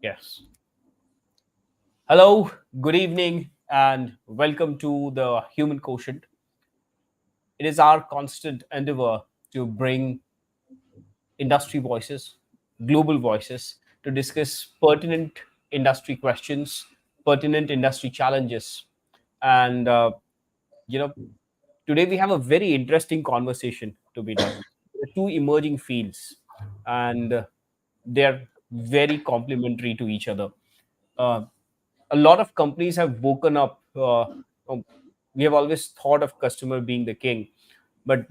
Yes. Hello, good evening, and welcome to the Human Quotient. It is our constant endeavor to bring industry voices, global voices, to discuss pertinent industry questions, pertinent industry challenges. And, you know, today we have a very interesting conversation to be done. There are two emerging fields, and they're very complementary to each other. Uh, a lot of companies have woken up. We have always thought of customer being the king, but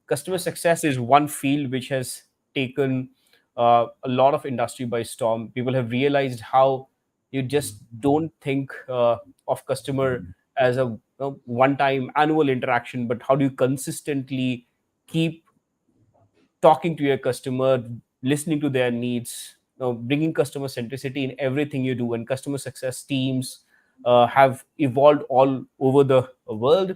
customer success is one field which has taken a lot of industry by storm. People have realized how you just don't think of customer as a one-time annual interaction, but how do you consistently keep talking to your customer, listening to their needs, bringing customer centricity in everything you do. And customer success teams have evolved all over the world.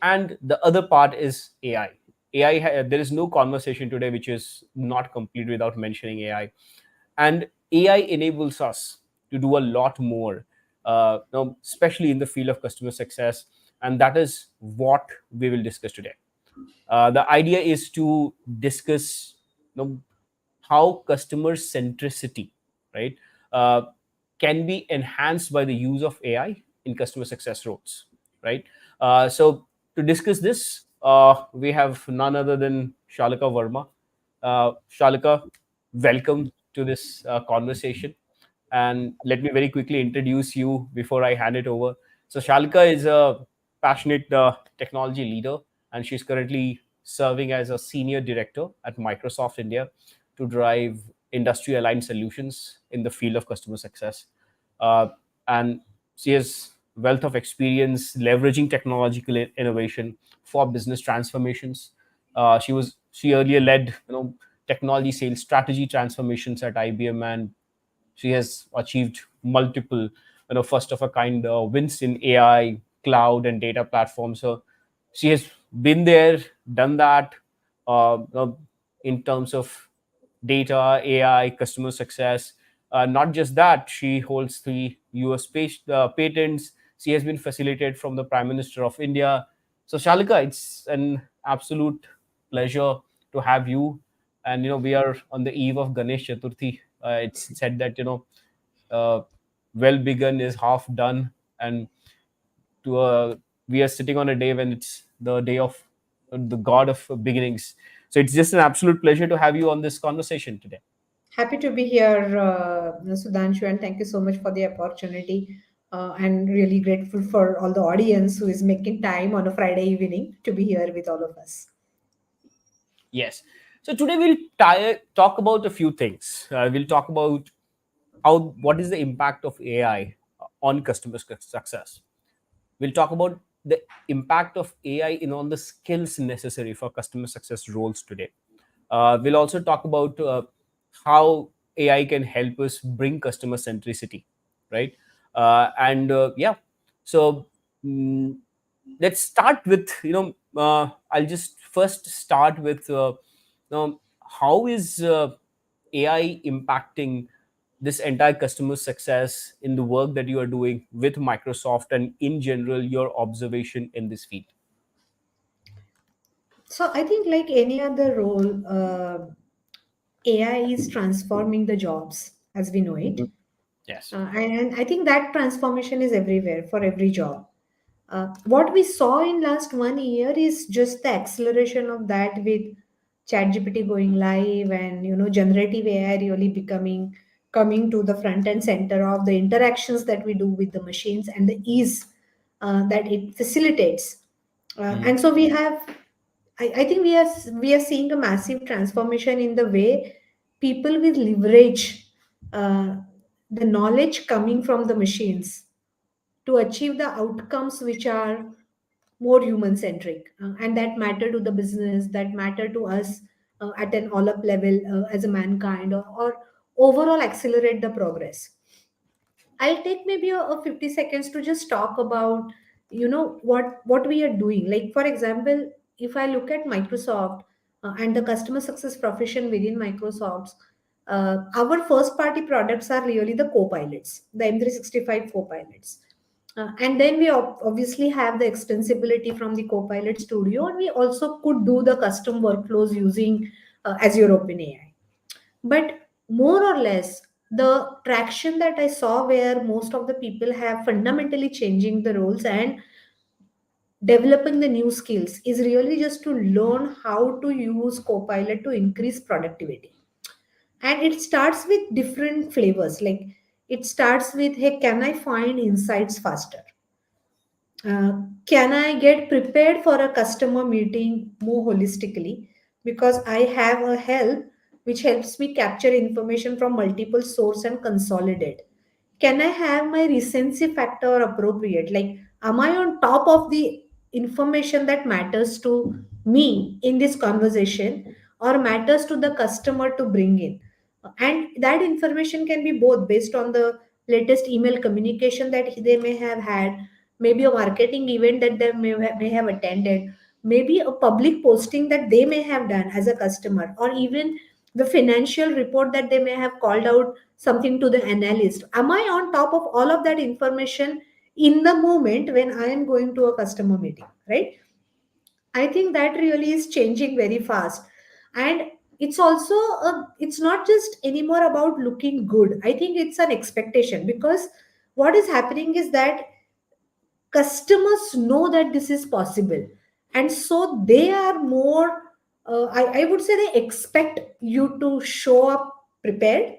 And the other part is AI. There is no conversation today which is not complete without mentioning AI. And AI enables us to do a lot more, especially in the field of customer success. And that is what we will discuss today. The idea is to discuss how customer centricity, right, uh, can be enhanced by the use of AI in customer success roles, right? So to discuss this, we have none other than Shalika Verma. Shalika, welcome to this conversation. And let me very quickly introduce you before I hand it over. So Shalika is a passionate technology leader, and she's currently serving as a senior director at Microsoft India to drive industry aligned solutions in the field of customer success. Uh, and she has wealth of experience leveraging technological innovation for business transformations. She earlier led technology sales strategy transformations at IBM, and she has achieved multiple first of a kind wins in AI, cloud, and data platforms. So she has been there, done that, in terms of data, AI, customer success. Not just that, she holds three US patents. She has been facilitated from the Prime Minister of India. So Shalika, it's an absolute pleasure to have you. And we are on the eve of Ganesh Chaturthi. It's said that uh, well begun is half done, and to we are sitting on a day when it's the day of the god of beginnings. So it's just an absolute pleasure to have you on this conversation today. Happy to be here, Sudhanshu, and thank you so much for the opportunity. And really grateful for all the audience who is making time on a Friday evening to be here with all of us. Yes. So today we'll talk about a few things. We'll talk about what is the impact of AI on customer success. We'll talk about the impact of AI in on the skills necessary for customer success roles today. We'll also talk about how AI can help us bring customer centricity, right? And yeah, so mm, let's start with I'll just first start with how is AI impacting this entire customer success in the work that you are doing with Microsoft, and in general your observation in this field. So I think, like any other role, AI is transforming the jobs as we know it. Mhm. Yes. And I think that transformation is everywhere for every job. What we saw in last 1 year is just the acceleration of that with ChatGPT going live and generative AI really becoming coming to the front and center of the interactions that we do with the machines and the ease that it facilitates. Mhm. And so I think we are seeing a massive transformation in the way people will leverage uh, the knowledge coming from the machines to achieve the outcomes which are more human centric and that matter to the business, that matter to us at an all up level as a mankind, or overall accelerate the progress. I'll take maybe a 50 seconds to just talk about what we are doing. Like for example, if I look at Microsoft and the customer success profession within Microsoft, Our first party products are really the co-pilots, the M365 co-pilots. And then we obviously have the extensibility from the Copilot Studio, and we also could do the custom workflows using Azure OpenAI. But more or less, the traction that I saw where most of the people have fundamentally changing the roles and developing the new skills is really just to learn how to use Copilot to increase productivity. And it starts with different flavors. Like it starts with, hey, can I find insights faster? uh, can I get prepared for a customer meeting more holistically because I have a help which helps me capture information from multiple sources and consolidate? Can I have my recency factor appropriate? Like, am I on top of the information that matters to me in this conversation or matters to the customer to bring in? And that information can be both based on the latest email communication that they may have had, maybe a marketing event that they may have attended, maybe a public posting that they may have done as a customer, or even the financial report that they may have called out something to the analyst. Am I on top of all of that information in the moment when I am going to a customer meeting, right? I think that really is changing very fast. And it's also it's not just anymore about looking good. I think it's an expectation, because what is happening is that customers know that this is possible, and so they are more I would say they expect you to show up prepared.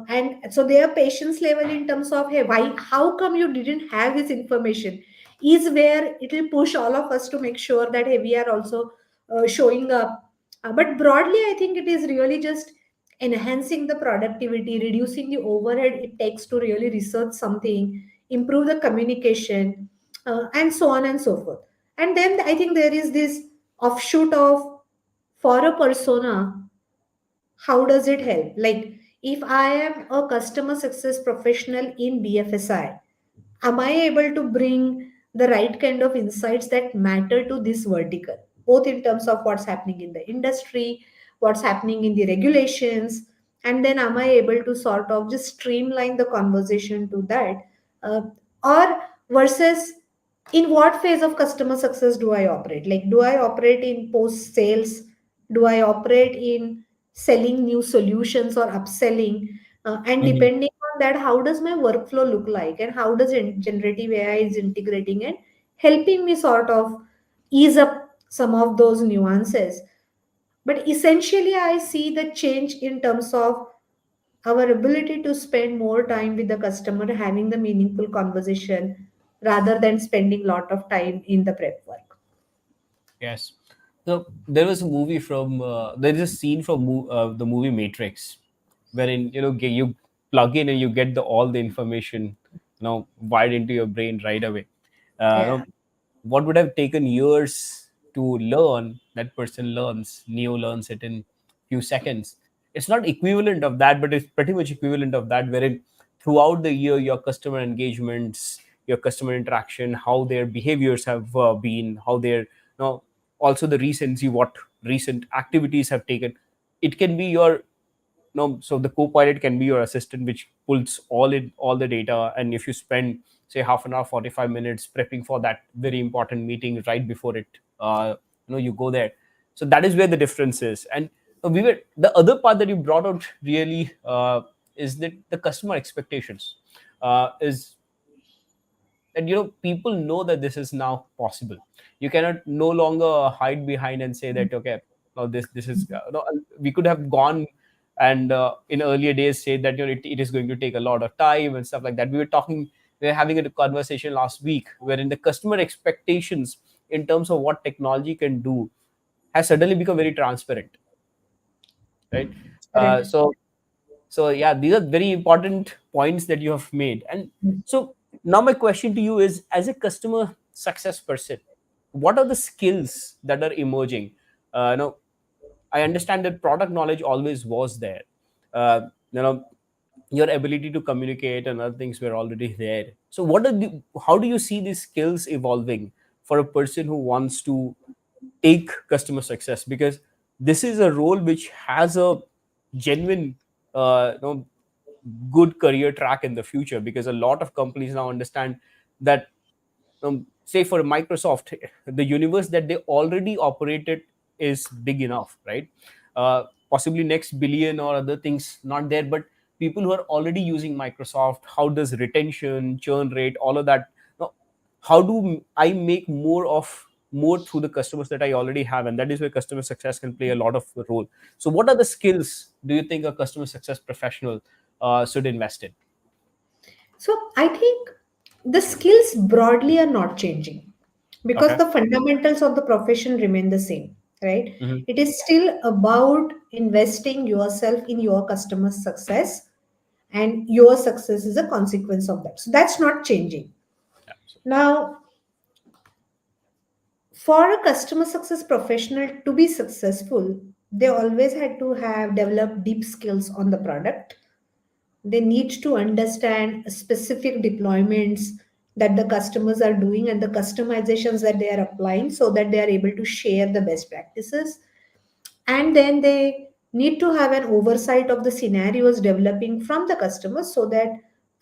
And so their patience level in terms of, hey, why, how come you didn't have this information, is where it will push all of us to make sure that, hey, we are also showing up. But broadly, I think it is really just enhancing the productivity, reducing the overhead it takes to really research something, improve the communication, and so on and so forth. And then I think there is this offshoot of, for a persona, how does it help? Like, if I am a customer success professional in BFSI, am I able to bring the right kind of insights that matter to this vertical, both in terms of what's happening in the industry, what's happening in the regulations, and then am I able to sort of just streamline the conversation to that? Uh, or versus, in what phase of customer success do I operate? Like, do I operate in post sales? Do I operate in selling new solutions or upselling? And Mhm. depending on that, how does my workflow look like, and how does generative AI is integrating and helping me sort of ease up some of those nuances? But essentially, I see the change in terms of our ability to spend more time with the customer, having the meaningful conversation rather than spending a lot of time in the prep work. Yes. So there was a movie from there is a scene from the movie Matrix, wherein you plug in and you get all the information wired into your brain right away. Yeah, What would have taken years to learn, that person learns. Neo learns it in few seconds. It's not equivalent of that, but it's pretty much equivalent of that, wherein throughout the year your customer engagements, your customer interaction, how their behaviors have been, how their also the recency, what recent activities have taken. It can be your no so the co-pilot can be your assistant, which pulls all the data. And if you spend say half an hour, 45 minutes prepping for that very important meeting right before it you go there. So that is where the difference is. And we were the other part that you brought out really is that the customer expectations is and people know that this is now possible. You cannot no longer hide behind and say that, okay, now this is no, we could have gone and in earlier days say that it is going to take a lot of time and stuff like that. We were having a conversation last week wherein the customer expectations in terms of what technology can do has suddenly become very transparent, right? correct. So yeah, these are very important points that you have made. And so now my question to you is, as a customer success person, what are the skills that are emerging? No, I understand that product knowledge always was there. uh, you know your ability to communicate and other things were already there. So how do you see these skills evolving for a person who wants to take customer success? Because this is a role which has a genuine, you know, good career track in the future, because a lot of companies now understand that, say for Microsoft, the universe that they already operated is big enough, right? Possibly next billion or other things not there, but people who are already using Microsoft, how does retention, churn rate, all of that, now, how do I make more through the customers that I already have? And that is where customer success can play a lot of role. So what are the skills do you think a customer success professional should invest in? So I think the skills broadly are not changing because Okay. the fundamentals of the profession remain the same, right? Hmm. It is still about investing yourself in your customer success, and your success is a consequence of that. So that's not changing. Now, for a customer success professional to be successful, they always had to have developed deep skills on the product. They need to understand specific deployments that the customers are doing and the customizations that they are applying so that they are able to share the best practices. And then they need to have an oversight of the scenarios developing from the customers so that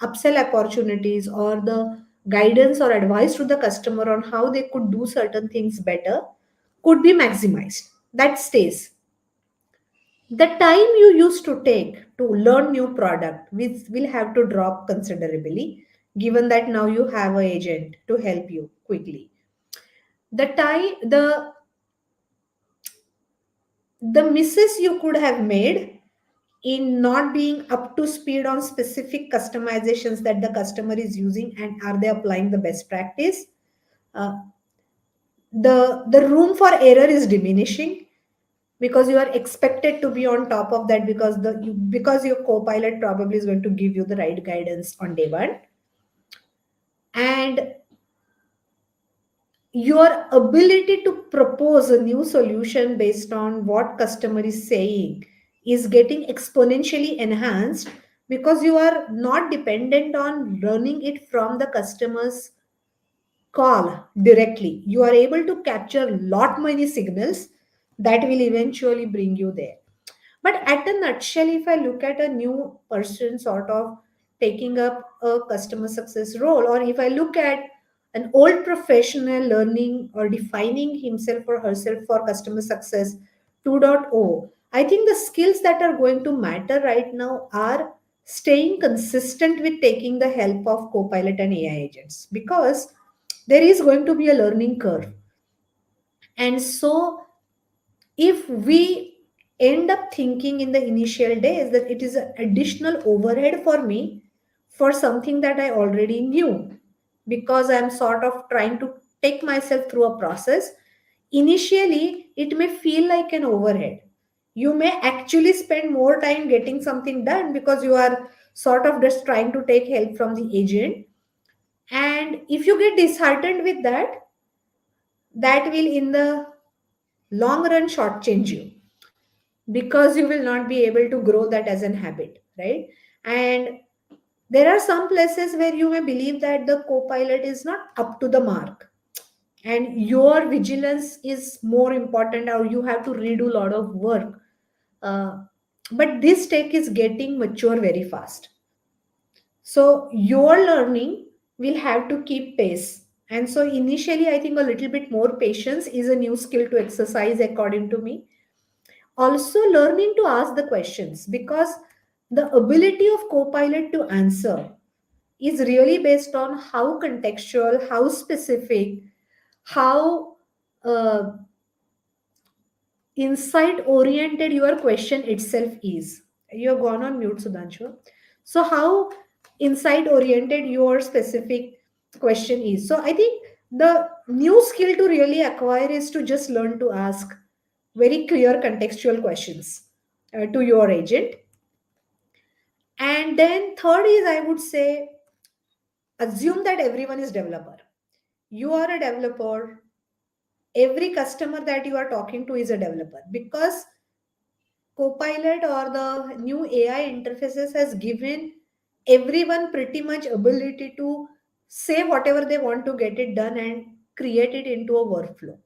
upsell opportunities or the guidance or advice to the customer on how they could do certain things better could be maximized. That stays. The time you used to take to learn new product will have to drop considerably, given that now you have an agent to help you quickly. The misses you could have made in not being up to speed on specific customizations that the customer is using and are they applying the best practice, uh, the room for error is diminishing because you are expected to be on top of that because your co-pilot probably is going to give you the right guidance on day one, and your ability to propose a new solution based on what customer is saying is getting exponentially enhanced because you are not dependent on learning it from the customer's call directly. You are able to capture lot many signals that will eventually bring you there. But at a nutshell, if I look at a new person sort of taking up a customer success role, or if I look at an old professional learning or defining himself or herself for customer success 2.0, I think the skills that are going to matter right now are staying consistent with taking the help of Copilot and AI agents because there is going to be a learning curve. And so if we end up thinking in the initial days that it is an additional overhead for me for something that I already knew because I'm sort of trying to take myself through a process, initially it may feel like an overhead. You may actually spend more time getting something done because you are sort of just trying to take help from the agent. And if you get disheartened with that, that will in the long run shortchange you because you will not be able to grow that as an habit, right? And there are some places where you may believe that the co-pilot is not up to the mark and your vigilance is more important or you have to redo a lot of work. uh, but this tech is getting mature very fast, so your learning will have to keep pace. And so initially I think a little bit more patience is a new skill to exercise according to me. Also learning to ask the questions because the ability of copilot to answer is really based on how contextual, how specific, how insight oriented your question itself is. You have gone on mute, Sudhanshu. So how insight oriented your specific question is. So I think the new skill to really acquire is to just learn to ask very clear contextual questions to your agent. And then third is, I would say, assume that everyone is developer. You are a developer. Every customer that you are talking to is a developer because Copilot or the new AI interfaces has given everyone pretty much ability to say whatever they want to get it done and create it into a workflow.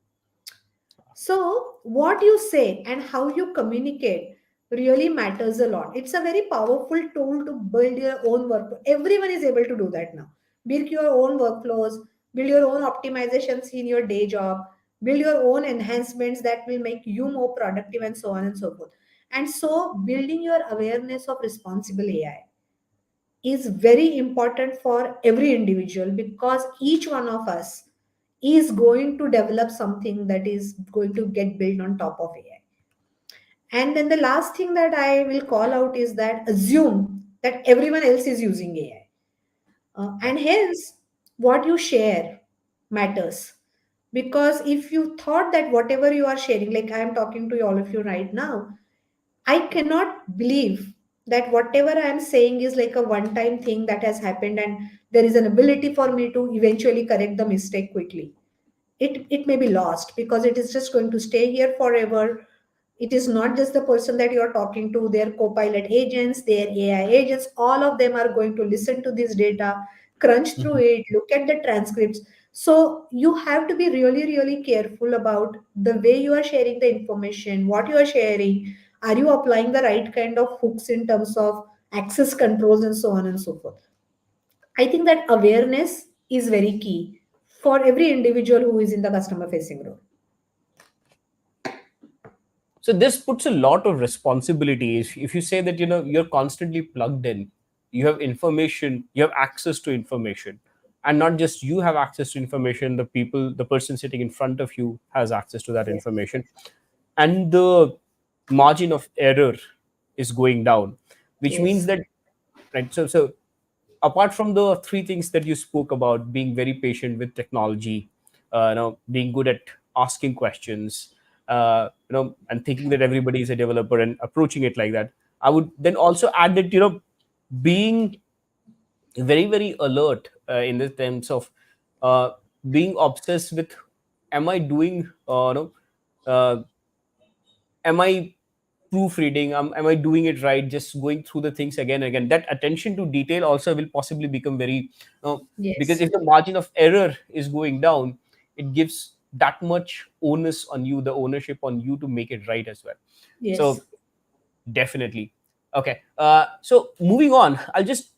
So, what you say and how you communicate really matters a lot. It's a very powerful tool to build your own work. Everyone is able to do that now. Build your own workflows, build your own optimizations in your day job, build your own enhancements that will make you more productive, and so on and so forth. And so, building your awareness of responsible AI is very important for every individual, because each one of us is going to develop something that is going to get built on top of AI. And then the last thing that I will call out is that assume that everyone else is using AI. Yeah. And hence, what you share matters. Because if you thought that whatever you are sharing, like I am talking to all of you right now, I cannot believe that whatever I am saying is like a one time thing that has happened, and there is an ability for me to eventually correct the mistake quickly. It may be lost because it is just going to stay here forever. It is not just the person that you're talking to, their co-pilot agents, their AI agents, all of them are going to listen to this data, crunch through Mhm. it, look at the transcripts. So you have to be really really careful about the way you are sharing the information, what you are sharing. Are you applying the right kind of hooks in terms of access controls and so on and so forth? I think that awareness is very key for every individual who is in the customer facing role. So this puts a lot of responsibility. If you say that you're constantly plugged in, you have information, you have access to information, and not just you have access to information, the person sitting in front of you has access to that Yes. information, and the margin of error is going down, which means Yes. that, right? So apart from the three things that you spoke about, being very patient with technology, being good at asking questions, and thinking that everybody is a developer and approaching it like that, I would then also add that being very very alert in the terms of uh, being obsessed with, am I doing uh, am I proofreading, am I doing it right, just going through the things again and again. That attention to detail also will possibly become very, because Yes. if the margin of error is going down, it gives that much onus on you, the ownership on you to make it right as well. Yes. So definitely. Okay, so moving on, I'll just,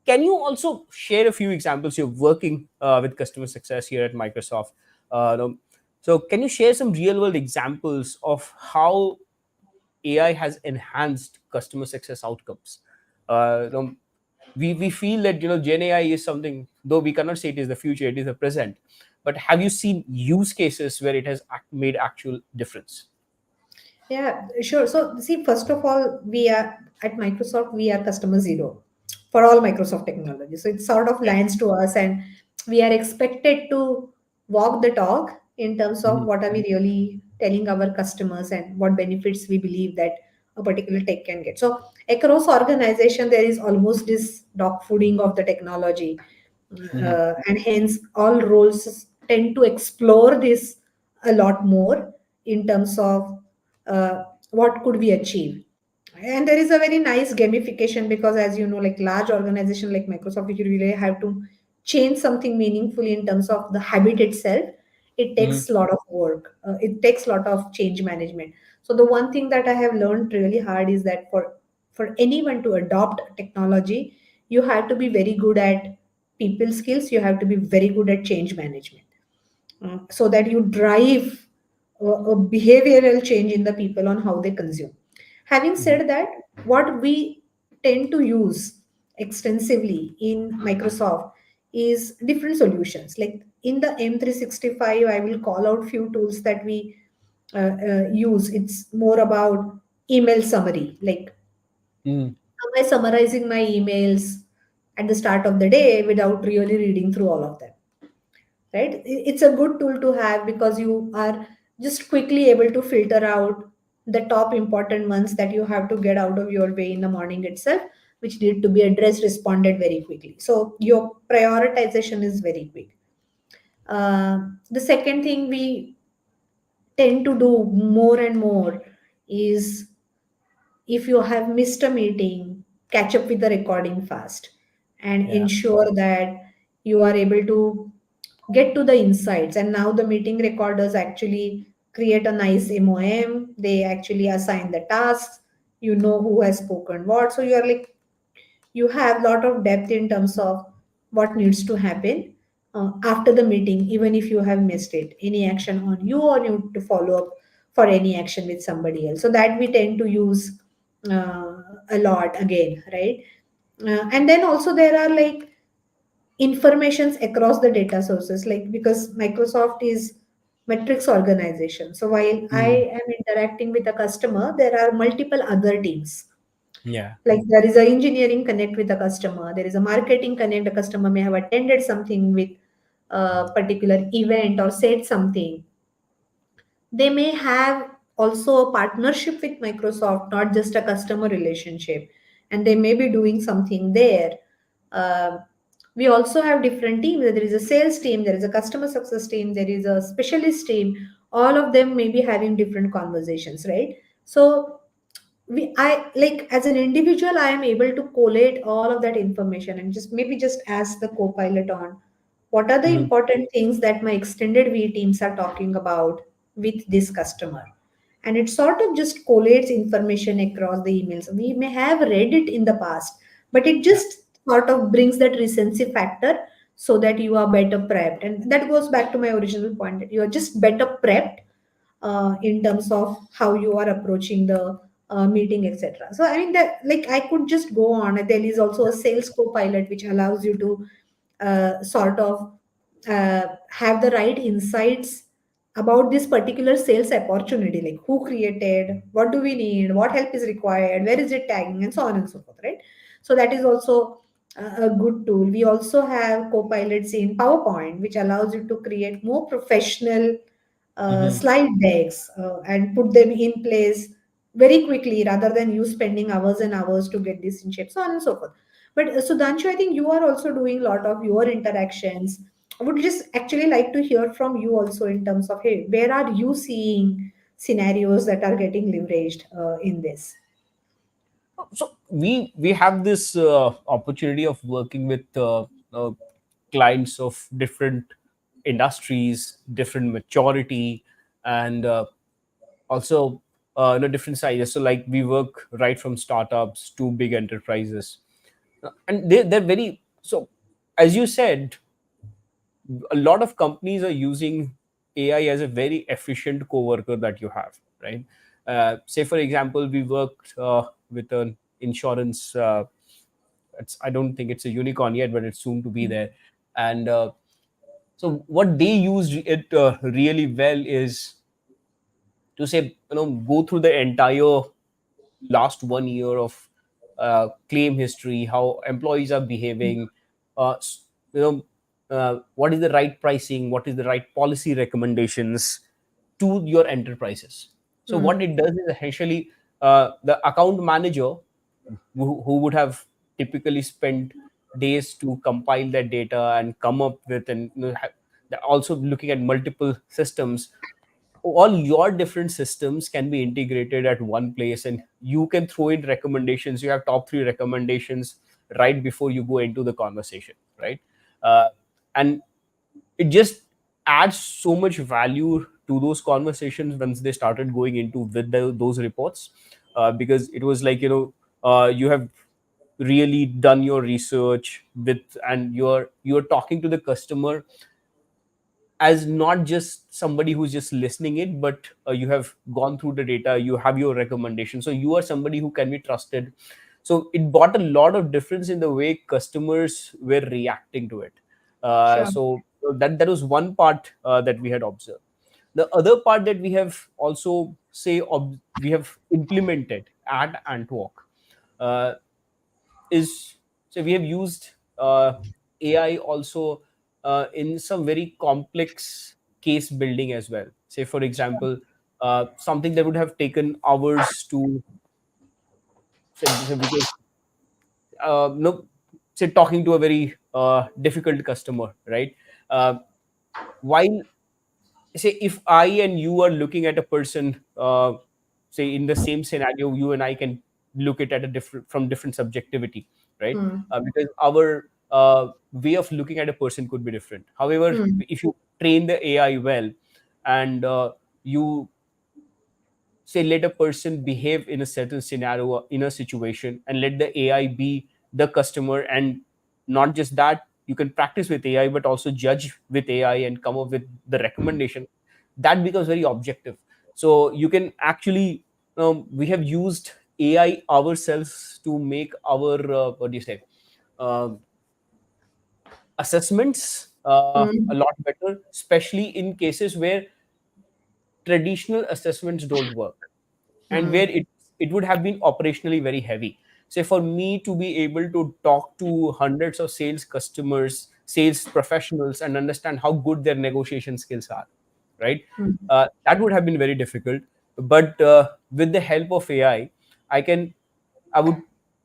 can you also share a few examples? You're working with customer success here at Microsoft. So can you share some real world examples of how AI has enhanced customer success outcomes? We feel that Gen AI is something, though we cannot say it is the future, it is the present. But have you seen use cases where it has made actual difference? Yeah, sure. So, see, first of all, we are at Microsoft, we are customer zero for all Microsoft technology. So, it sort of Yeah. lands to us, and we are expected to walk the talk in terms of Mhm. what are we really telling our customers and what benefits we believe that a particular tech can get. So, across organization, there is almost this dog fooding of the technology, Mhm. and hence all roles tend to explore this a lot more in terms of what could we achieve. And there is a very nice gamification, because as you know, like large organization like Microsoft, if you really have to change something meaningfully in terms of the habit itself, it Mhm. takes a lot of work, it takes a lot of change management. So the one thing that I have learned really hard is that for anyone to adopt technology, you have to be very good at people skills, you have to be very good at change management, so that you drive a behavioral change in the people on how they consume. Having Mhm. said that, what we tend to use extensively in Microsoft is different solutions. Like in the M365, I will call out few tools that we use. It's more about email summary. Like, Mhm. am I summarizing my emails at the start of the day without really reading through all of them? Right? It's a good tool to have because you are just quickly able to filter out the top important ones that you have to get out of your way in the morning itself, which need to be addressed, responded very quickly. So your prioritization is very quick. The second thing we tend to do more and more is, if you have missed a meeting, catch up with the recording fast and Yeah. ensure that you are able to get to the insights. And now the meeting recorders actually create a nice MOM. They actually assign the tasks. you know who has spoken what, so you are like, you have lot of depth in terms of what needs to happen after the meeting, even if you have missed it, any action on you or you to follow up for any action with somebody else. So that we tend to use uh, a lot again, right? And then also there are like informations across the data sources, like because Microsoft is metrics organization, so while I Mm. am interacting with a customer, there are multiple other teams. Yeah. Like there is a engineering connect with the customer, there is a marketing connect, the customer may have attended something with a particular event or said something. They may have also a partnership with Microsoft, not just a customer relationship, and they may be doing something there. Uh, we also have different teams. There is a sales team, there is a customer success team, there is a specialist team. All of them may be having different conversations, right? So I like as an individual, I am able to collate all of that information and just maybe just ask the co-pilot on what are the Mhm. important things that my extended V teams are talking about with this customer. And it sort of just collates information across the emails. We may have read it in the past, but it Yeah. just sort of brings that recency factor so that you are better prepped. And that goes back to my original point that you are just better prepped in terms of how you are approaching the meeting, etc. So I mean that like I could just go on. There is also a sales co-pilot which allows you to sort of have the right insights about this particular sales opportunity, like who created, what do we need, what help is required, where is it tagging, and so on and so forth, right? So that is also a good tool. We also have co-pilots in PowerPoint which allows you to create more professional Mhm. slide decks and put them in place very quickly rather than you spending hours and hours to get this in shape, so on and so forth. But Sudhanshu, I think you are also doing a lot of your interactions. I would just actually like to hear from you also in terms of, hey, where are you seeing scenarios that are getting leveraged in this? So we have this opportunity of working with clients of different industries, different maturity, and also different sizes. So like we work right from startups to big enterprises. And they're very so, as you said, a lot of companies are using AI as a very efficient coworker that you have, right? Say for example, we worked with an insurance. I don't think it's a unicorn yet, but it's soon to be there. And so what they used it really well is to say, go through the entire last 1 year of claim history, how employees are behaving, uh, s- you know, what is the right pricing, what is the right policy recommendations to your enterprises. So Hmm. what it does is essentially the account manager who would have typically spent days to compile that data and come up with, and also looking at multiple systems, all your different systems can be integrated at one place, and you can throw in recommendations. You have top three recommendations right before you go into the conversation, right? And it just adds so much value to those conversations once they started going into with those reports, because it was like, you have really done your research with, and you're talking to the customer as not just somebody who's just listening it, but you have gone through the data, you have your recommendation, so you are somebody who can be trusted. So it brought a lot of difference in the way customers were reacting to it. Sure. So that was one part that we had observed. The other part that we have also we have implemented at Antwork uh, is, so we have used AI also in some very complex case building as well. Say for example, something that would have taken hours to say because no say talking to a very difficult customer, right? uh, while say if I and you are looking at a person, say in the same scenario, you and I can look at a different from different subjectivity, right? Hmm. Because our way of looking at a person could be different. However, Hmm. if you train the AI well, and you say let a person behave in a certain scenario, in a situation, and let the AI be the customer. And not just that, you can practice with AI but also judge with AI and come up with the recommendation. That becomes very objective. So you can actually, we have used AI ourselves to make our what do you say, um assessments a Mm, lot better, especially in cases where traditional assessments don't work, and where mm, it would have been operationally very heavy. Say for me to be able to talk to hundreds of sales customers, sales professionals, and understand how good their negotiation skills are, right? mm, That would have been very difficult. But with the help of AI, I can, I would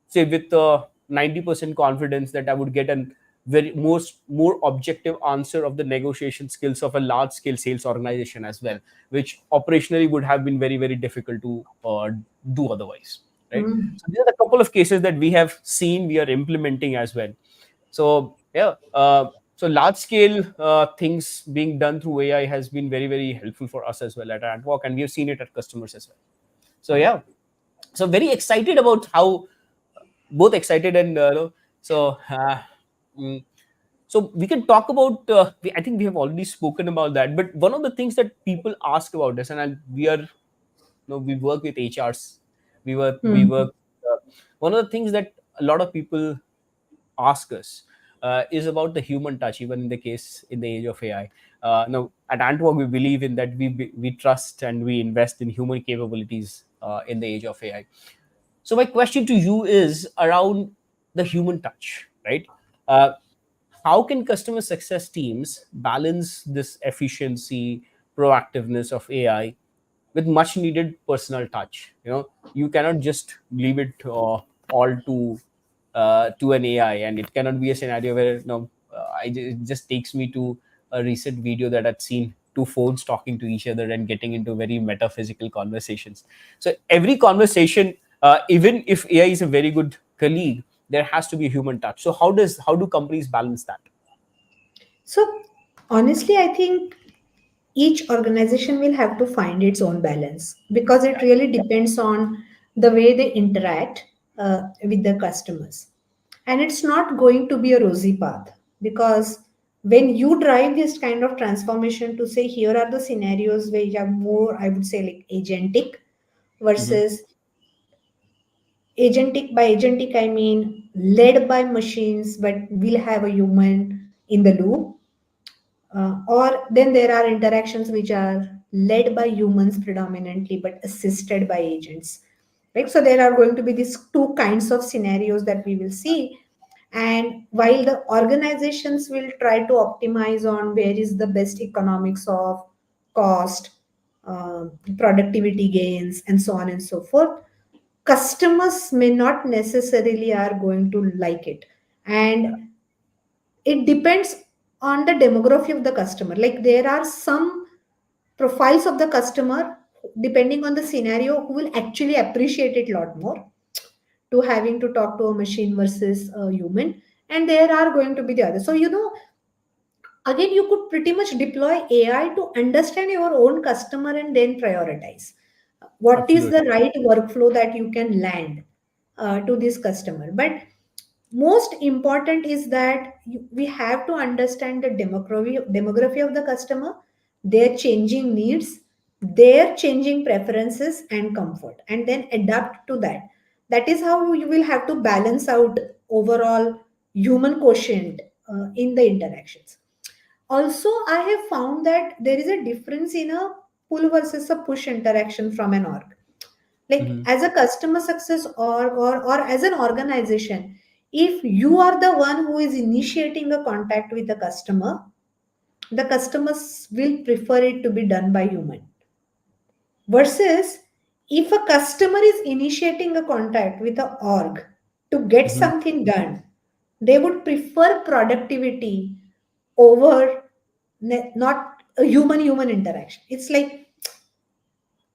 say with 90% confidence that I would get an very more objective answer of the negotiation skills of a large scale sales organization as well, which operationally would have been very very difficult to do otherwise, right? mm. So these are the couple of cases that we have seen, we are implementing as well. So yeah, so large scale things being done through AI has been very very helpful for us as well at Adwalk, and we have seen it at customers as well. So yeah, so very excited about how, both excited and so mm, so we can talk about I think we have already spoken about that, but one of the things that people ask about us, and we are, we work with HRs, we work Mm. one of the things that a lot of people ask us is about the human touch, even in the case in the age of AI. Now, at Antwork, we believe in that we trust and we invest in human capabilities in the age of AI. So my question to you is around the human touch, right? Uh, how can customer success teams balance this efficiency, proactiveness of AI with much needed personal touch? You cannot just leave it all to an AI, and it cannot be a scenario where it just takes me to a recent video that I'd seen two phones talking to each other and getting into very metaphysical conversations. So every conversation, even if AI is a very good colleague, there has to be a human touch. So how do companies balance that? So, honestly, I think each organization will have to find its own balance because it Yeah. really depends on the way they interact with their customers. And it's not going to be a rosy path because when you drive this kind of transformation to say, here are the scenarios where you have more, I would say, like agentic Hmm. versus agentic. By agentic, I mean led by machines, but will have a human in the loop, or then there are interactions which are led by humans predominantly but assisted by agents, right? So there are going to be these two kinds of scenarios that we will see. And while the organizations will try to optimize on where is the best economics of cost, productivity gains, and so on and so forth, customers may not necessarily are going to like it. And it depends on the demography of the customer. Like there are some profiles of the customer, depending on the scenario, who will actually appreciate it a lot more to having to talk to a machine versus a human. And there are going to be the others. So, again, you could pretty much deploy AI to understand your own customer and then prioritize what is the Absolutely. right workflow that you can land to this customer. But most important is that we have to understand the demography of the customer, their changing needs, their changing preferences and comfort, and then adapt to that. That is how you will have to balance out overall human quotient in the interactions. Also, I have found that there is a difference in a pull versus a push interaction from an org. Like Hmm. as a customer success org, or as an organization, if you are the one who is initiating a contact with the customer, the customers will prefer it to be done by human. Versus if a customer is initiating a contact with a org to get Hmm. something done, they would prefer productivity over not a human interaction. It's like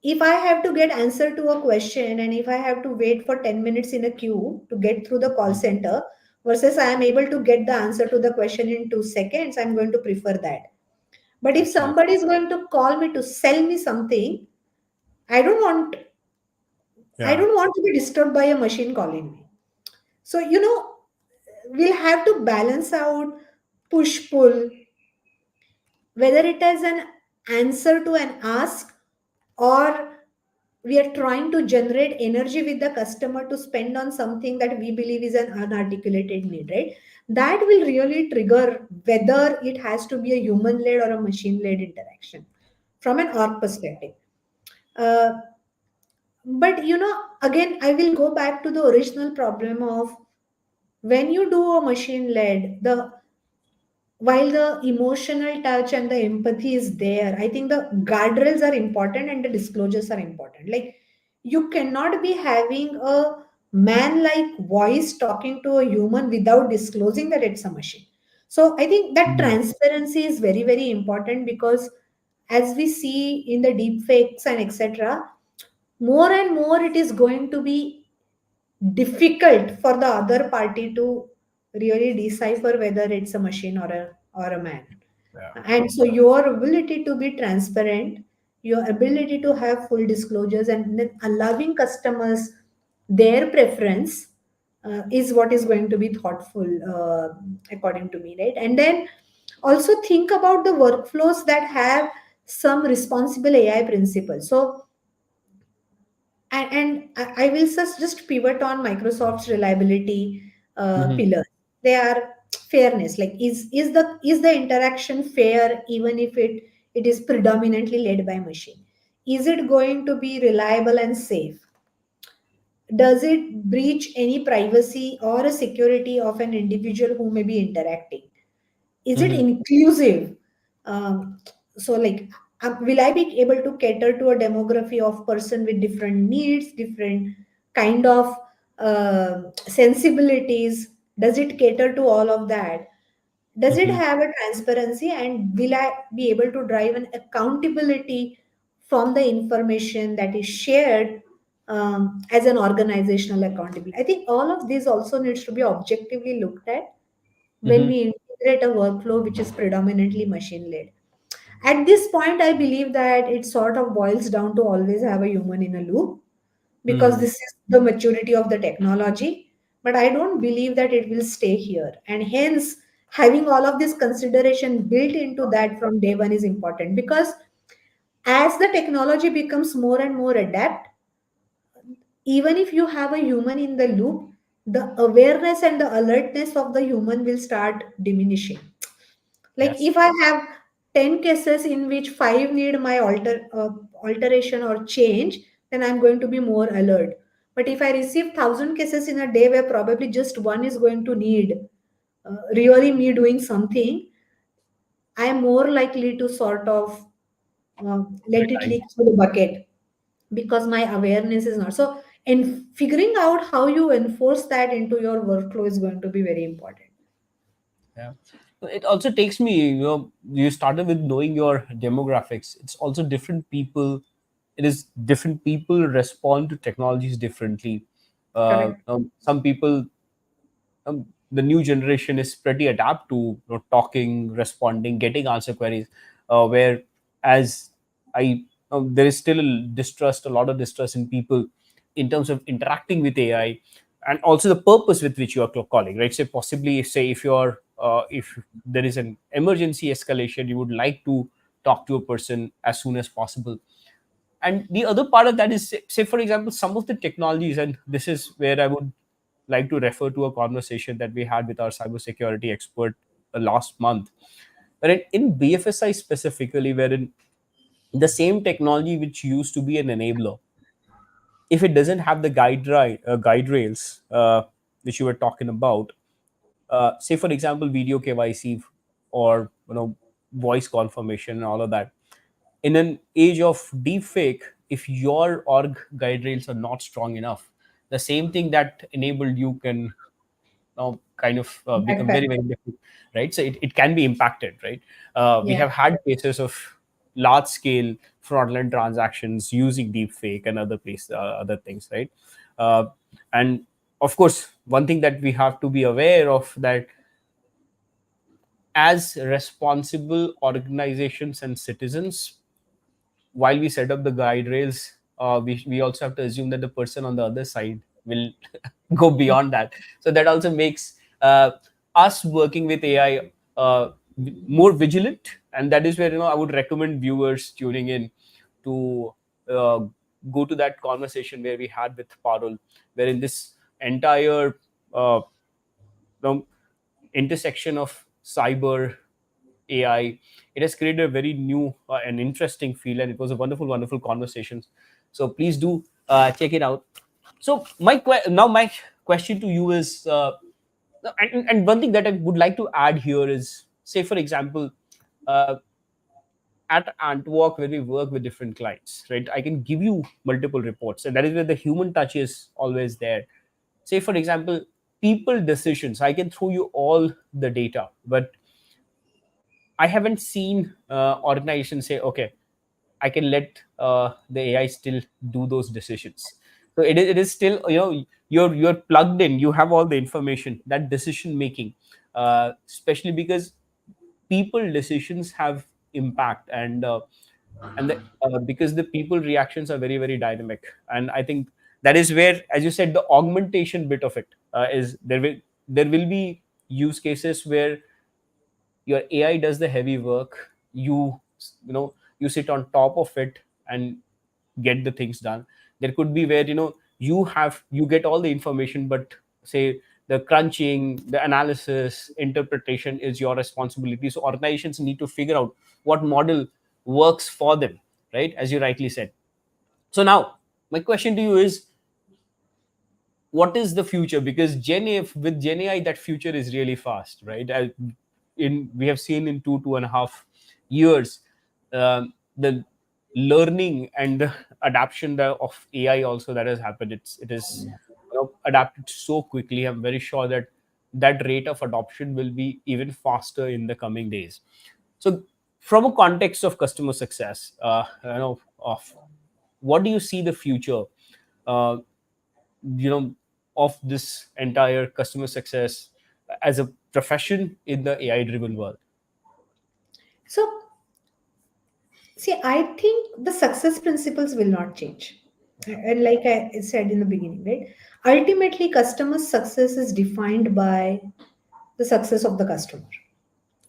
if I have to get answer to a question and if I have to wait for 10 minutes in a queue to get through the call center versus I am able to get the answer to the question in 2 seconds, I'm going to prefer that. But if Absolutely. somebody is going to call me to sell me something, I don't want I Yeah. don't want to be disturbed by a machine calling me. So, we'll have to balance out push pull, whether it is an answer to an ask, or we are trying to generate energy with the customer to spend on something that we believe is an unarticulated need, right? That will really trigger whether it has to be a human led or a machine led interaction from an org perspective. Uh, but again, I will go back to the original problem of when you do a machine led, the while the emotional touch and the empathy is there, I think the guardrails are important and the disclosures are important. Like, you cannot be having a man like voice talking to a human without disclosing that it's a machine. So I think that Mhm. transparency is very, very important, because as we see in the deep fakes and etc., more and more it is going to be difficult for the other party to really decipher whether it's a machine or a man. Yeah. And so your ability to be transparent, your ability to have full disclosures, and then allowing customers their preference is what is going to be thoughtful, according to me, right? And then also think about the workflows that have some responsible AI principles. So and I will just pivot on Microsoft's reliability Mhm. pillars. They are fairness. Like, is the interaction fair even if it is predominantly led by machine? Is it going to be reliable and safe? Does it breach any privacy or a security of an individual who may be interacting? Is it Mhm. inclusive? um, so like, will I be able to cater to a demography of person with different needs, different kind of sensibilities? Does it cater to all of that? Does it Mhm. have a transparency, and will I be able to drive an accountability from the information that is shared, as an organizational accountability? I think all of these also needs to be objectively looked at when Mhm. we integrate a workflow which is predominantly machine led. At this point, I believe that it sort of boils down to always have a human in a loop, because Mhm. this is the maturity of the technology. But I don't believe that it will stay here. And hence, having all of this consideration built into that from day one is important, because as the technology becomes more and more adept, even if you have a human in the loop, the awareness and the alertness of the human will start diminishing. Like, Yes. if I have 10 cases in which 5 need my alteration or change, then I'm going to be more alert. But if I receive 1,000 cases in a day where probably just one is going to need really me doing something, I am more likely to sort of let it Resign. leak through the bucket, because my awareness is not. So, and figuring out how you enforce that into your workflow is going to be very important. Yeah. It also takes me, you started with knowing your demographics. It's also different people. It is different people respond to technologies differently. Correct. Some people, the new generation is pretty adapt to, talking, responding, getting answer queries, where as I there is still a lot of distrust in people in terms of interacting with AI, and also the purpose with which you are calling, right? So possibly, say if you're if there is an emergency escalation, you would like to talk to a person as soon as possible. And the other part of that is, say for example, some of the technologies, and this is where I would like to refer to a conversation that we had with our cybersecurity expert last month, wherein in BFSI specifically, wherein the same technology which used to be an enabler, if it doesn't have the guide rails which you were talking about, say for example video KYC, or voice confirmation and all of that, in an age of deepfake, if your org guide rails are not strong enough, the same thing that enabled you can now kind of become Backpack. very, very difficult, right? So it can be impacted, right? We Yeah. have had cases of large scale fraudulent transactions using deepfake and other things, right? uh, and of course, one thing that we have to be aware of, that as responsible organizations and citizens, while we set up the guide rails, we also have to assume that the person on the other side will go beyond that. So that also makes us working with AI more vigilant, and that is where I would recommend viewers tuning in to uh, go to that conversation where we had with Parul, where in this entire uh, you know, intersection of cyber AI, it has created a very new and interesting field, and it was a wonderful, wonderful conversation. So please do check it out. So now my question to you is, and one thing that I would like to add here is, say for example, uh, at Antwork where we work with different clients, right? I can give you multiple reports, and that is where the human touch is always there. Say for example, people decisions, I can throw you all the data, but I haven't seen organizations say, okay, I can let the AI still do those decisions. So it is still, you're plugged in, you have all the information, that decision making, especially because people decisions have impact, and because the people reactions are very, very dynamic. And I think that is where, as you said, the augmentation bit of it is there will be use cases where your AI does the heavy work. You sit on top of it and get the things done. There could be where you get all the information, but say the crunching, the analysis, interpretation is your responsibility. So organizations need to figure out what model works for them, right? As you rightly said. So now my question to you is, what is the future? Because with Gen AI, that future is really fast, right? In We have seen in 2.5 years, the learning and the adaptation of AI also that has happened. It is adapted so quickly. I'm very sure that that rate of adoption will be even faster in the coming days. So, from a context of customer success, of what do you see the future? Uh, you know of this entire customer success as a profession in the AI driven world. So, see, I think the success principles will not change. And like I said in the beginning, right? Ultimately, customer success is defined by the success of the customer.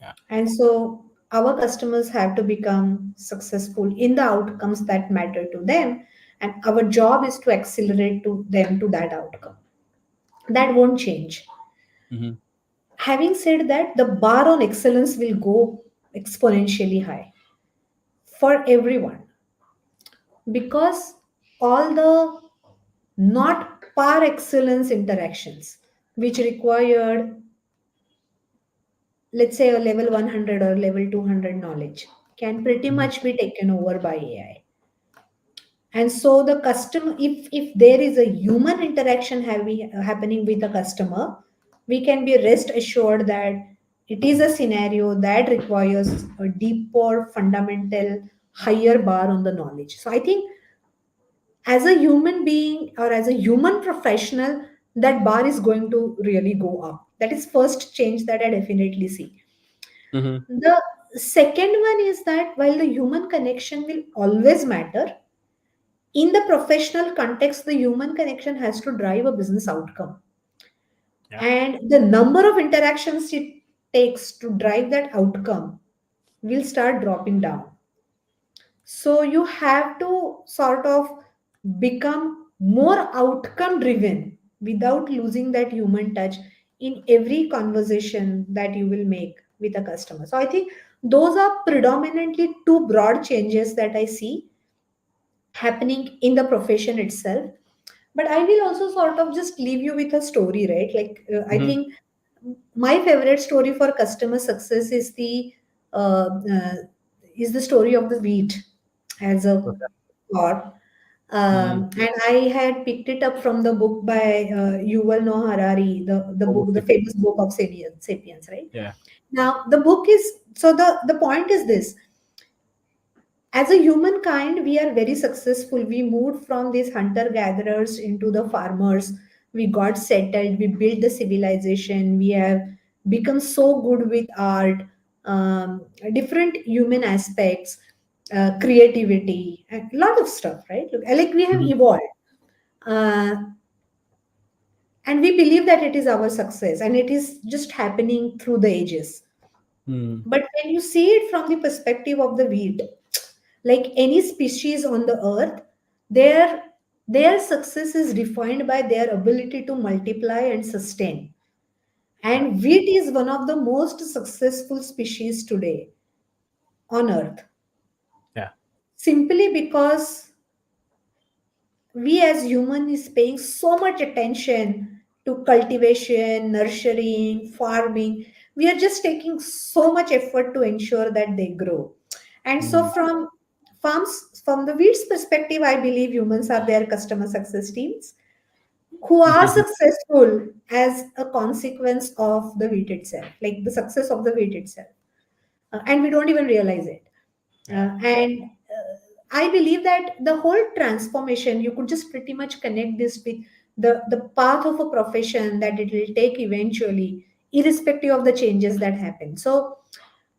Yeah. And so our customers have to become successful in the outcomes that matter to them. And our job is to accelerate to them to that outcome. That won't change. Hmm. Having said that, the bar on excellence will go exponentially high for everyone because all the not par excellence interactions which required, let's say, a level 100 or level 200 knowledge can pretty Hmm. much be taken over by AI. And so the customer, if there is a human interaction happening with the customer, we can be rest assured that it is a scenario that requires a deeper fundamental higher bar on the knowledge. So I think as a human being or as a human professional, that bar is going to really go up. That is first change that I definitely see. Hmm. The second one is that while the human connection will always matter, in the professional context, the human connection has to drive a business outcome. Yeah. And the number of interactions it takes to drive that outcome will start dropping down. So you have to sort of become more outcome driven without losing that human touch in every conversation that you will make with a customer. So I think those are predominantly two broad changes that I see happening in the profession itself. But I will also sort of just leave you with a story, right? Like, I Hmm. think my favorite story for customer success uh, uh, is the story of the wheat as a Okay. core. Hmm. And I had picked it up from the book by Yuval Noah Harari, the book, the Obviously. famous book of Sapiens, right? Yeah. Now, the book is so the point is this: as a humankind, we are very successful. We moved from these hunter gatherers into the farmers. We got settled. We built the civilization. We have become so good with art, different human aspects. creativity, and a lot of stuff, right? Like we have Mhm. evolved, uh, and we believe that it is our success, and it is just happening through the ages. Hmm. But when you see it from the perspective of the wheat, like any species on the earth, their their success is defined by their ability to multiply and sustain. Yeah. And wheat is one of the most successful species today on earth, Yeah. simply because we as human is paying so much attention to cultivation, nurturing, farming. We are just taking so much effort to ensure that they grow. And so Hmm. from the weeds perspective, I believe humans are their customer success teams who are successful as a consequence of the wheat itself, like the success of the wheat itself. And we don't even realize it. Yeah. And I believe that the whole transformation, you could just pretty much connect this with the path of a profession that it will take eventually, irrespective of the changes that happen. So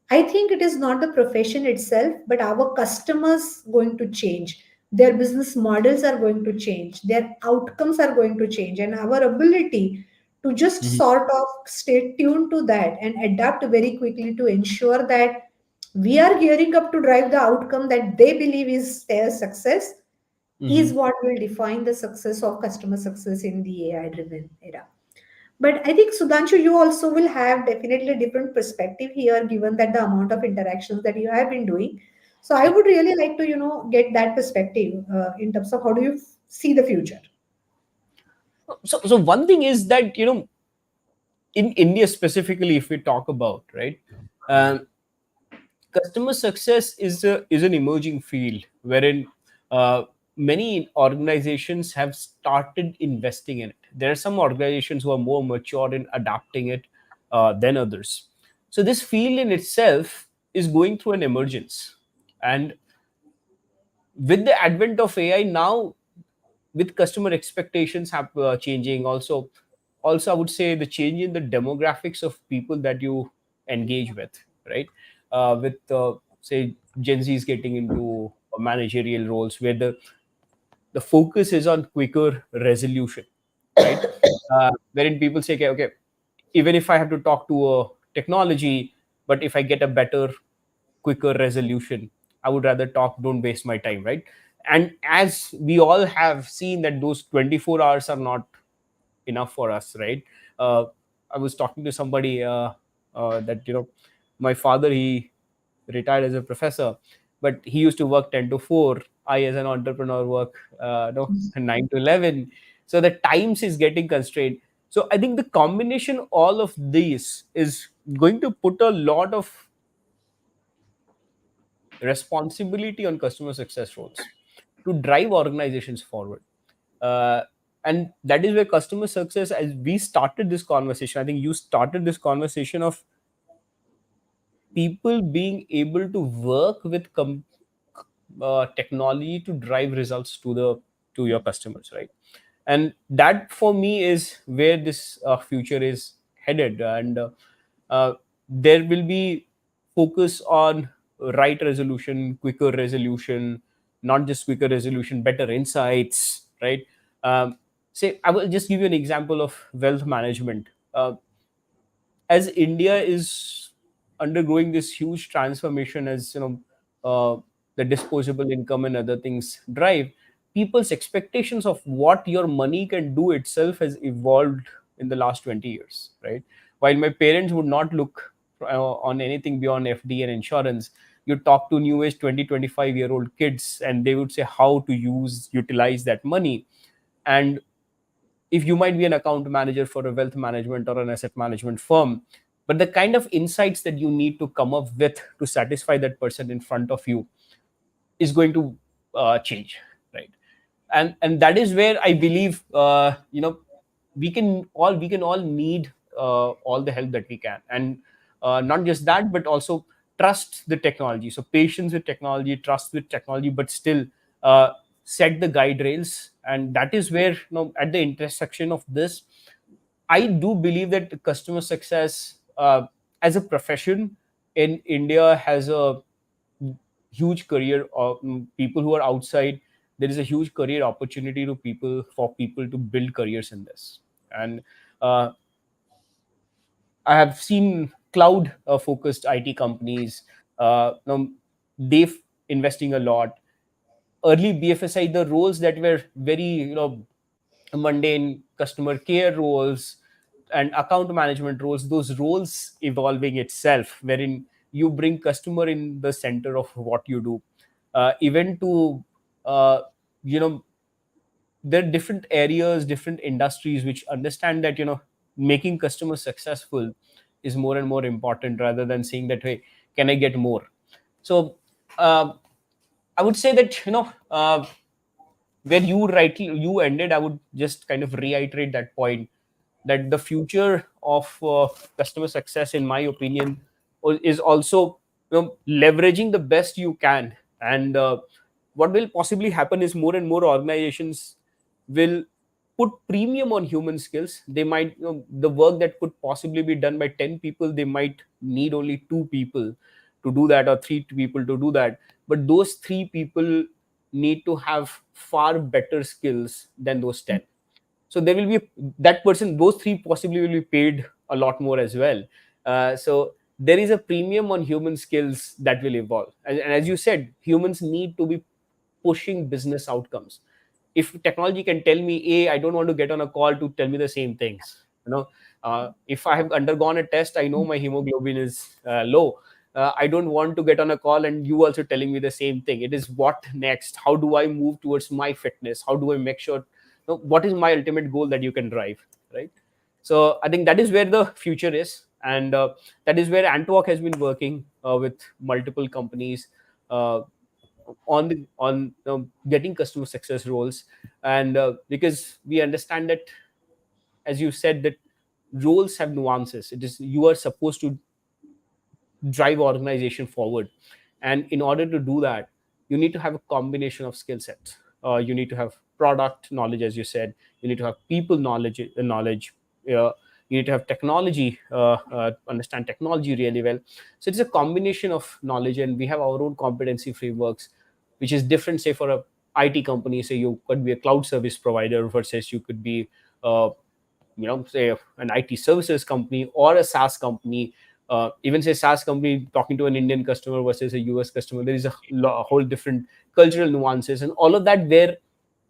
I think it is not the profession itself, but our customers going to change. Their business models are going to change. Their outcomes are going to change. And our ability to just Mhm. sort of stay tuned to that and adapt very quickly to ensure that we are gearing up to drive the outcome that they believe is their success is Mhm. what will define the success of customer success in the AI driven era. But I think Sudhanshu, you also will have definitely a different perspective here, given that the amount of interactions that you have been doing. So I Yeah. would really like to, get that perspective in terms of how do you see the future. So one thing is that, in India specifically, if we talk about, right, um, customer success is an emerging field wherein uh, many organizations have started investing in it. There are some organizations who are more mature in adapting it than others. So this field in itself is going through an emergence, and with the advent of AI now, with customer expectations changing, also I would say the change in the demographics of people that you engage with, right? With say Gen Z's getting into managerial roles where the focus is on quicker resolution, right? Wherein people say, okay, okay, even if I have to talk to a technology, but if I get a better, quicker resolution, I would rather talk, don't waste my time, right? And as we all have seen that those 24 hours are not enough for us, right? uh, I was talking to somebody that, my father, he retired as a professor, but he used to work 10 to 4. I as an entrepreneur work no 9 to 11. So the times is getting constrained. So I think the combination all of these is going to put a lot of responsibility on customer success roles to drive organizations forward. uh, and that is where customer success, as we started this conversation, I think you started this conversation of people being able to work with technology to drive results to your customers, right? And that for me is where this future is headed. And uh, there will be focus on right resolution, quicker resolution, not just quicker resolution, better insights, right? Say, I will just give you an example of wealth management. As India is undergoing this huge transformation, as the disposable income and other things drive, people's expectations of what your money can do itself has evolved in the last 20 years, right? While my parents would not look on anything beyond FD and insurance, you talk to new age 20-25-year-old kids and they would say how to utilize that money. And if you might be an account manager for a wealth management or an asset management firm, but the kind of insights that you need to come up with to satisfy that person in front of you is going to change, right? And that is where I believe, we can all need all the help that we can. And not just that, but also trust the technology. So patience with technology, trust with technology, but still uh, set the guide rails. And that is where, at the intersection of this, I do believe that customer success as a profession in India has a huge career of people who are outside. There is a huge career opportunity to people, for people to build careers in this. And uh, I have seen cloud focused IT companies, they've investing a lot. Early BFSI, the roles that were very, mundane customer care roles and account management roles, those roles evolving itself, wherein you bring customer in the center of what you do. Even to uh, you know there are different areas, different industries which understand that, making customers successful is more and more important, rather than saying that, hey, can I get more? So uh, I would say that, where you ended, I would just kind of reiterate that point, that the future of customer success, in my opinion, is also, leveraging the best you can. And what will possibly happen is more and more organizations will put premium on human skills. They might, the work that could possibly be done by 10 people, they might need only 2 people to do that, or 3 people to do that. But those 3 people need to have far better skills than those 10. So there will be that person, those 3 possibly will be paid a lot more as well. So there is a premium on human skills that will evolve, and as you said, humans need to be pushing business outcomes. If technology can tell me, a, I don't want to get on a call to tell me the same things, if I have undergone a test, I know my hemoglobin is low. I don't want to get on a call and you also telling me the same thing. It is what next, how do I move towards my fitness, how do I make sure, what is my ultimate goal that you can drive, right? So I think that is where the future is. And that is where Antwork has been working with multiple companies uh, on getting customer success roles. And because we understand that, as you said, that roles have nuances. It is, you are supposed to drive organization forward, and in order to do that, you need to have a combination of skill sets. You need to have product knowledge, as you said. You need to have people knowledge. You need to have technology, understand technology really well. So it's a combination of knowledge, and we have our own competency frameworks, which is different, say, for a IT company. Say you could be a cloud service provider versus you could be uh, say an IT services company or a SaaS company. Even say SaaS company talking to an Indian customer versus a US customer, there is a whole different cultural nuances, and all of that where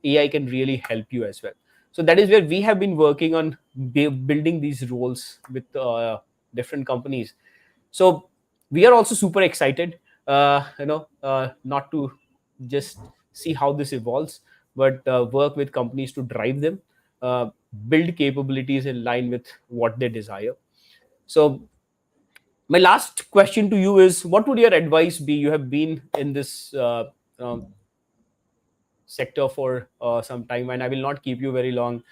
AI can really help you as well. So that is where we have been working on building these roles with different companies. So we are also super excited, not to just see how this evolves, but work with companies to drive them, uh, build capabilities in line with what they desire. So my last question to you is, what would your advice be? You have been in this um, sector for some time, and I will not keep you very long.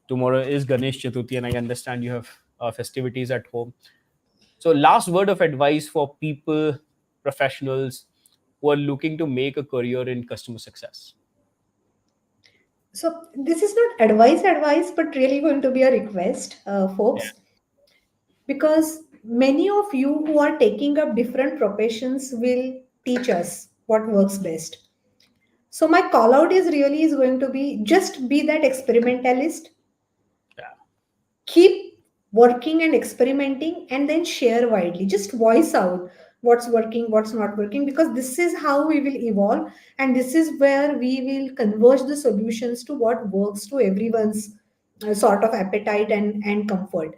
Tomorrow is Ganesh Chaturthi, and I understand you have festivities at home. So, last word of advice for people, professionals who are looking to make a career in customer success. So this is not advice, but really going to be a request, Yeah, folks, because many of you who are taking up different professions will teach us what works best. So my call out is really is going to be just be that experimentalist, yeah, keep working and experimenting, and then share widely. Just voice out what's working, what's not working, because this is how we will evolve, and this is where we will converge the solutions to what works to everyone's sort of appetite and comfort.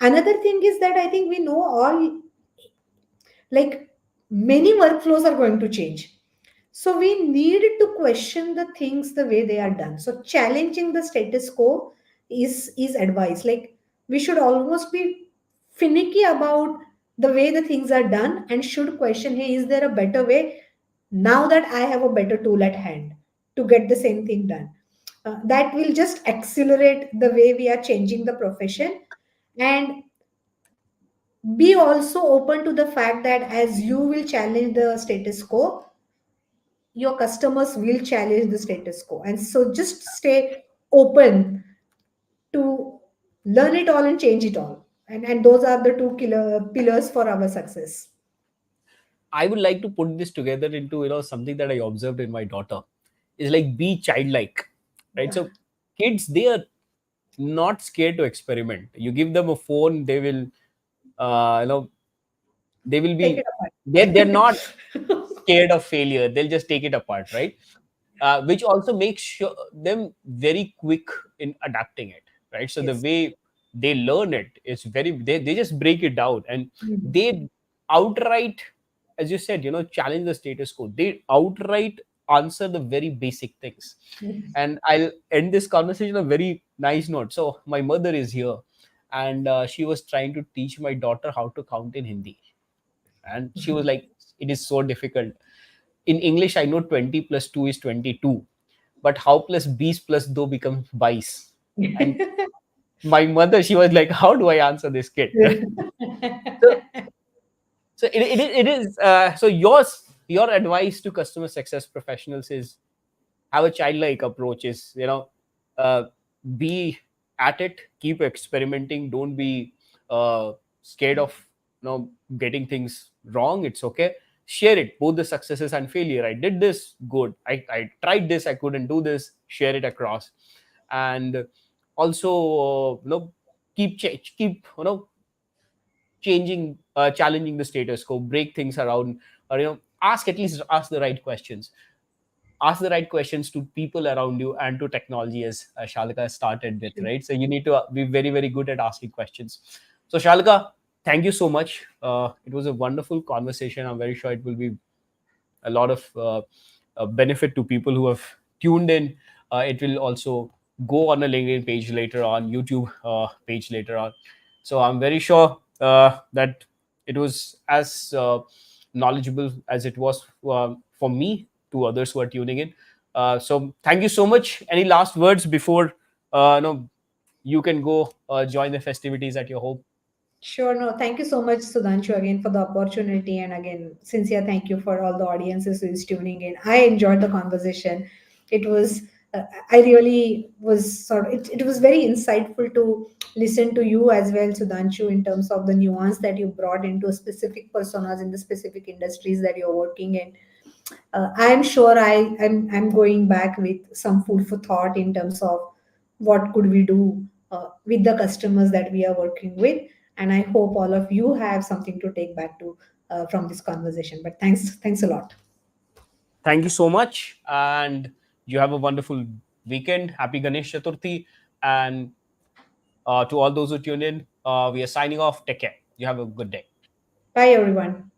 Another thing is that I think we know all, like, many workflows are going to change, so we need to question the things the way they are done. So challenging the status quo is advice. Like, we should almost be finicky about the way the things are done and should question, hey, is there a better way now that I have a better tool at hand to get the same thing done? That will just accelerate the way we are changing the profession. And be also open to the fact that as you will challenge the status quo, your customers will challenge the status quo. And so just stay open to learn it all and change it all. And those are the two killer pillars for our success. I would like to put this together into something that I observed in my daughter is like be childlike, right? Yeah. So kids, they are not scared to experiment. You give them a phone, they will, you know, they will Take be it apart. they're not scared of failure. They'll just take it apart, right? Which also makes sure them very quick in adapting it, right? So the Yes. way they learn it is they just break it down, and Mhm. they outright, as you said, challenge the status quo. They outright answer the very basic things. And I'll end this conversation on a very nice note. So my mother is here, and she was trying to teach my daughter how to count in Hindi, and she was like, it is so difficult. In English, I know 20 plus 2 is 22, but how plus 20 plus 2 becomes 22? And my mother, she was like, how do I answer this kid? so so your advice to customer success professionals is have a childlike approach, is uh, be at it, keep experimenting, don't be scared of getting things wrong. It's okay. Share it, both the successes and failure. I did this, good. I tried this, I couldn't do this, share it across. And also, keep changing, challenging the status quo, break things around, or ask the right questions. Ask the right questions to people around you and to technology, as Shalika started with, right? So you need to be very, very good at asking questions. So Shalika, thank you so much. It was a wonderful conversation. I'm very sure it will be a lot of benefit to people who have tuned in. It will also go on a LinkedIn page later on, YouTube page later on. So I'm very sure that it was as knowledgeable as it was for me to others who are tuning in. So thank you so much. Any last words before you can go join the festivities at your home? Sure. No, thank you so much, Sudhanshu, again for the opportunity. And again, sincere thank you for all the audiences who is tuning in. I enjoyed the conversation. It was, I really was it was very insightful to listen to you as well, Sudhanshu, in terms of the nuance that you brought into specific personas in the specific industries that you're working in. I'm sure I'm going back with some food for thought in terms of what could we do with the customers that we are working with, and I hope all of you have something to take back to from this conversation. But thanks a lot. Thank you so much, and you have a wonderful weekend. Happy Ganesh Chaturthi, and to all those who tune in, we are signing off. Take care. You have a good day. Bye everyone.